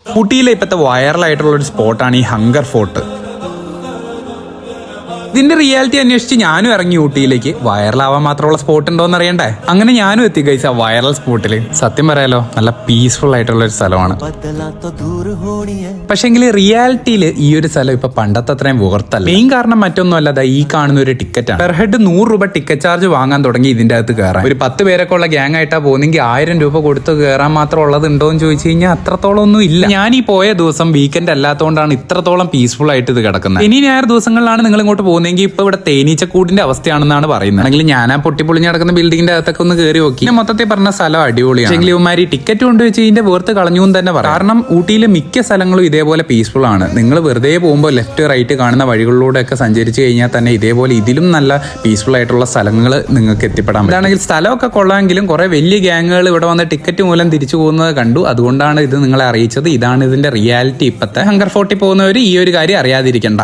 ഊട്ടിയിലെ ഇപ്പോഴത്തെ വൈറലായിട്ടുള്ള ഒരു സ്പോട്ടാണ് ഈ ഹങ്കർ ഫോർട്ട്. ഇതിന്റെ റിയാലിറ്റി അന്വേഷിച്ച് ഞാനും ഇറങ്ങി ഊട്ടിയിലേക്ക്. വൈറലാവാൻ മാത്രമുള്ള സ്പോട്ട് ഉണ്ടോന്ന് അറിയണ്ടേ? അങ്ങനെ ഞാനും എത്തി ഗൈസ് ആ വൈറൽ സ്പോട്ടില്. സത്യം പറയാലോ, നല്ല പീസ്ഫുൾ ആയിട്ടുള്ള ഒരു സ്ഥലമാണ്. പക്ഷെങ്കിൽ റിയാലിറ്റിയിൽ ഈ ഒരു സ്ഥലം ഇപ്പൊ പണ്ടത്തെ അത്രയും വേർത്തല്ല. മെയിൻ കാരണം മറ്റൊന്നും അല്ലാതെ ഈ കാണുന്ന ഒരു ടിക്കറ്റാണ്. പെർ ഹെഡ് 100 രൂപ ടിക്കറ്റ് ചാർജ് വാങ്ങാൻ തുടങ്ങി ഇതിന്റെ അകത്ത് കയറാൻ. ഒരു 10 പേരൊക്കെ ഉള്ള ഗ്യാങ് ആയിട്ടാ പോകുന്നെങ്കിൽ 1000 രൂപ കൊടുത്ത് കയറാൻ മാത്രം ഉള്ളത് ഉണ്ടോ എന്ന് ചോദിച്ചു കഴിഞ്ഞാൽ അത്രത്തോളം ഒന്നും ഇല്ല. ഞാൻ ഈ പോയ ദിവസം വീക്കെൻഡ് അല്ലാത്തതുകൊണ്ടാണ് ഇത്രത്തോളം പീസ്ഫുൾ ആയിട്ട് ഇത് കിടക്കുന്നത്. ഇനി ഞായർ ദിവസങ്ങളിലാണ് നിങ്ങൾ ഇങ്ങോട്ട് പോകുന്നെങ്കിൽ ഇപ്പൊ ഇവിടെ തേനീച്ചക്കൂടിന്റെ അവസ്ഥയാണെന്നാണ് പറയുന്നത്. അല്ലെങ്കിൽ ഞാൻ ആ പൊട്ടിപ്പൊളിഞ്ഞ് നടക്കുന്ന ബിൽഡിങ്ങിന്റെ അകത്തൊക്കെ ഒന്ന് കയറി നോക്കി. മൊത്തത്തിൽ പറഞ്ഞ സ്ഥലം അടിപൊളിയാണ്. പക്ഷേ ഇവന്മാര് ടിക്കറ്റ് കൊണ്ടുവച്ച് ഇതിന്റെ വേർത്ത് കളഞ്ഞു എന്ന് തന്നെ പറയാം. കാരണം ഊട്ടിയിലെ മിക്ക സ്ഥലങ്ങളും ഇതേപോലെ പീസ്ഫുൾ ആണ്. നിങ്ങൾ വെറുതെ പോകുമ്പോൾ ലെഫ്റ്റ് റൈറ്റ് കാണുന്ന വഴികളിലൂടെ ഒക്കെ സഞ്ചരിച്ചു കഴിഞ്ഞാൽ തന്നെ ഇതേപോലെ ഇതിലും നല്ല പീസ്ഫുൾ ആയിട്ടുള്ള സ്ഥലങ്ങൾ നിങ്ങൾക്ക് എത്തിപ്പെടാൻ പറ്റും. ഇതാണെങ്കിൽ സ്ഥലമൊക്കെ കൊള്ളാമെങ്കിലും കുറെ വലിയ ഗ്യാങ്ങുകൾ ഇവിടെ വന്ന് ടിക്കറ്റ് മൂലം തിരിച്ചു പോകുന്നത് കണ്ടു. അതുകൊണ്ടാണ് ഇത് നിങ്ങളെ അറിയിച്ചത്. ഇതാണ് ഇതിന്റെ റിയാലിറ്റി. ഇപ്പത്തെ ഹങ്കർ ഫോർട്ടിൽ പോകുന്നവർ ഈ ഒരു കാര്യം അറിയാതിരിക്കണ്ട.